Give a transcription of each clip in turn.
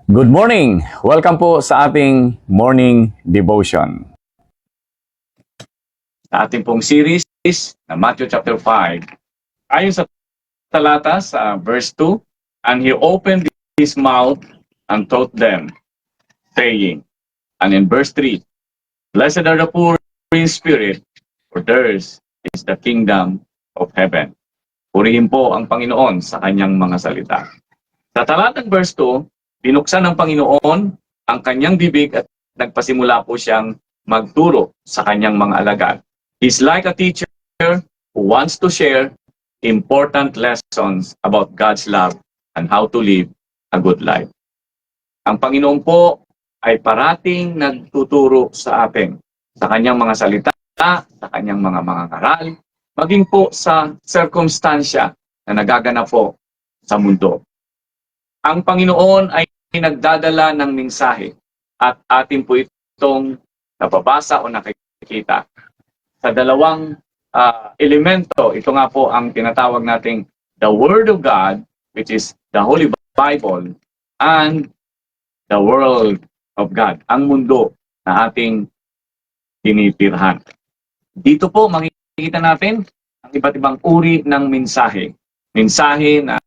Good morning! Welcome po sa ating morning devotion. Sa ating pong series na Matthew chapter 5, ayon sa talata sa verse 2, and he opened his mouth and taught them, saying, and in verse 3, blessed are the poor in spirit, for theirs is the kingdom of heaven. Purihin po ang Panginoon sa kanyang mga salita. Sa talatang verse 2, binuksan ng Panginoon ang kanyang bibig at nagpasimula po siyang magturo sa kanyang mga alagad. He's like a teacher who wants to share important lessons about God's love and how to live a good life. Ang Panginoon po ay parating nagtuturo sa atin sa kanyang mga salita, sa kanyang mga ngaral, maging po sa circumstansya na nagaganap po sa mundo. Ang Panginoon ay nagdadala ng mensahe at atin po itong nababasa o nakikita sa dalawang elemento. Ito nga po ang tinatawag nating the Word of God, which is the Holy Bible, and the world of God, ang mundo na ating tinitirhan. Dito po makikita natin ang iba't ibang uri ng mensahe. Mensahe na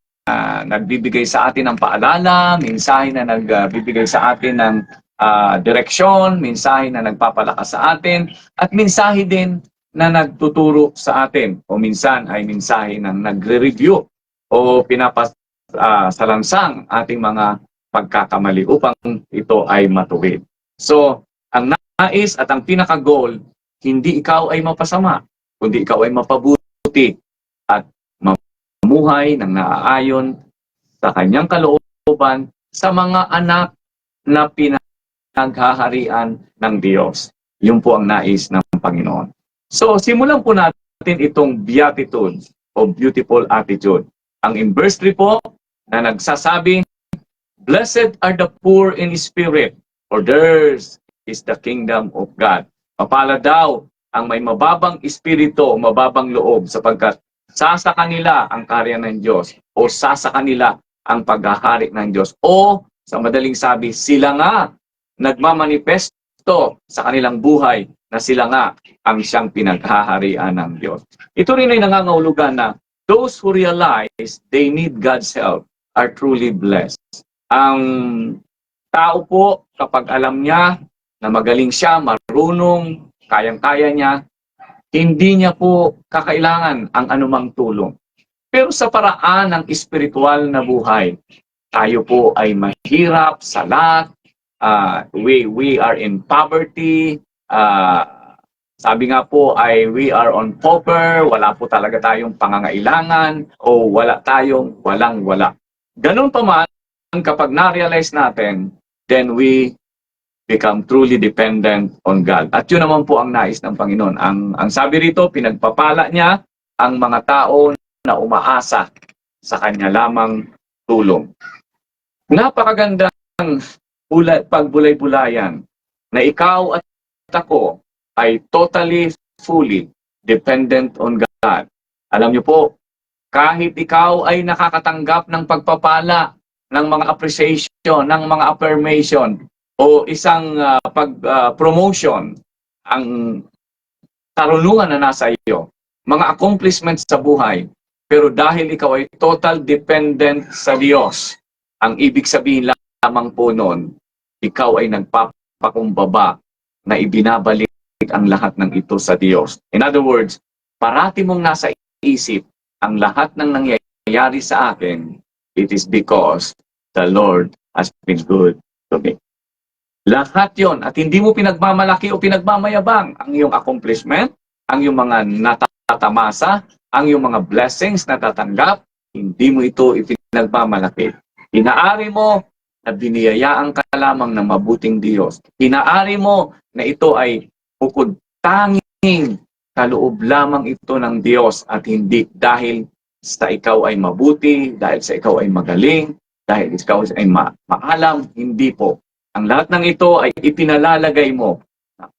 nagbibigay sa atin ng paalala, mensahe na nagbibigay sa atin ng direksyon, mensahe na nagpapalakas sa atin, at mensahe din na nagtuturo sa atin. O minsan ay mensahe na nagre-review o pinapasalansang ating mga pagkakamali upang ito ay matuwid. So, ang nais at ang pinaka-goal, hindi ikaw ay mapasama, kundi ikaw ay mapabuti at mamuhay ng naaayon sa kanyang kalooban sa mga anak na pinaghaharian ng Diyos. Yun po ang nais ng Panginoon. So, simulan po natin itong beatitude o beautiful attitude. Ang in verse 3 po na nagsasabi, blessed are the poor in spirit, for theirs is the kingdom of God. Mapalad daw ang may mababang espiritu o mababang loob sapagkat sa kanila ang kaharian ng Diyos o sa kanila ang paghahari ng Diyos. O sa madaling sabi, sila nga nagmamanifesto sa kanilang buhay na sila nga ang siyang pinaghaharian ng Diyos. Ito rin ay nangangahulugan na those who realize they need God's help are truly blessed. Ang tao po, kapag alam niya na magaling siya, marunong, kayang-kaya niya, hindi niya po kakailangan ang anumang tulong. Pero sa paraan ng espiritual na buhay, tayo po ay mahirap, salat, we are in poverty, sabi nga po ay we are on pauper, wala po talaga tayong pangangailangan o wala tayong walang-wala. Ganun pa man, kapag na-realize natin, then we become truly dependent on God. At yun naman po ang nais ng Panginoon. Ang sabi rito, pinagpapala niya ang mga tao na umaasa sa kanya lamang tulong. Napakagandang pagbulay-bulayan na ikaw at ako ay totally, fully dependent on God. Alam niyo po, kahit ikaw ay nakakatanggap ng pagpapala, ng mga appreciation, ng mga affirmation, o isang promotion, ang karunungan na nasa iyo, mga accomplishments sa buhay, pero dahil ikaw ay total dependent sa Diyos, ang ibig sabihin lamang po noon, ikaw ay nagpapakumbaba na ibinabalik ang lahat ng ito sa Diyos. In other words, parati mong nasa isip ang lahat ng nangyayari sa akin, it is because the Lord has been good to me. Lahat yon at hindi mo pinagmamalaki o pinagmamayabang ang iyong accomplishment, ang iyong mga natatamasa, ang iyong mga blessings na tatanggap, hindi mo ito ipinagmamalaki. Inaari mo na biniyayaan ka lamang ng mabuting Diyos. Inaari mo na ito ay bukod tanging kaloob lamang ito ng Diyos at hindi dahil sa ikaw ay mabuti, dahil sa ikaw ay magaling, dahil ikaw ay maalam, hindi po. Ang lahat ng ito ay ipinalalagay mo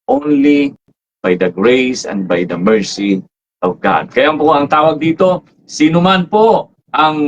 only by the grace and by the mercy of God. Kaya po ang tawag dito, sino man po ang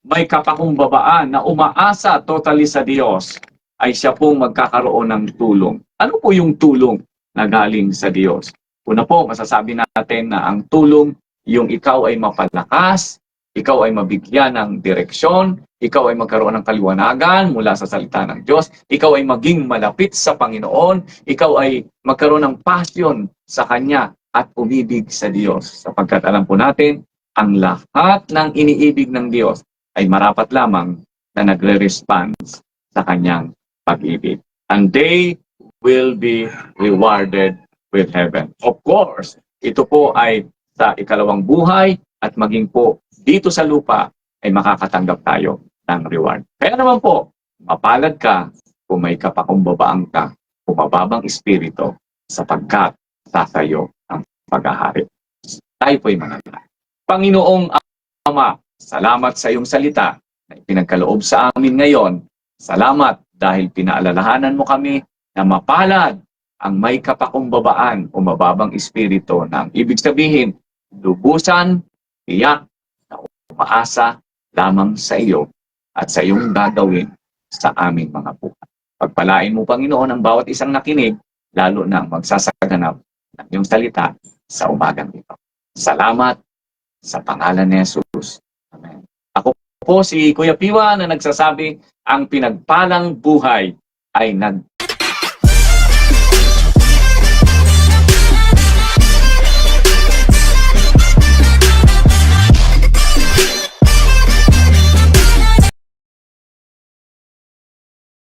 may kapakumbabaan na umaasa totally sa Diyos, ay siya pong magkakaroon ng tulong. Ano po yung tulong na galing sa Diyos? Una po, masasabi natin na ang tulong, yung ikaw ay mapalakas, ikaw ay mabigyan ng direksyon, ikaw ay magkaroon ng kaliwanagan mula sa salita ng Diyos, ikaw ay maging malapit sa Panginoon, ikaw ay magkaroon ng passion sa Kanya at umibig sa Diyos. Sapagkat alam po natin, ang lahat ng iniibig ng Diyos ay marapat lamang na nagre-response sa Kanyang pag-ibig. And they will be rewarded with heaven. Of course, ito po ay sa ikalawang buhay at maging po dito sa lupa ay makakatanggap tayo ng reward. Kaya naman po, mapalad ka kung may kapakumbabaan ka, kumababang espiritu, sapagkat sasayo ang paghahari. Tayo po'y manalangin. Panginoong Ama, salamat sa iyong salita na ipinagkaloob sa amin ngayon. Salamat dahil pinaalalahanan mo kami na mapalad ang may kapakumbabaan o mababang espiritu na ang ibig sabihin, lubusan, tiyak, na umaasa lamang sa iyo at sa iyong gagawin sa aming mga buhay. Pagpalain mo, Panginoon, ang bawat isang nakinig, lalo na magsasaganap ng iyong salita sa umagang ito. Salamat sa pangalan ni Jesus. Amen. Ako po si Kuya Piwa na nagsasabi, ang pinagpalang buhay ay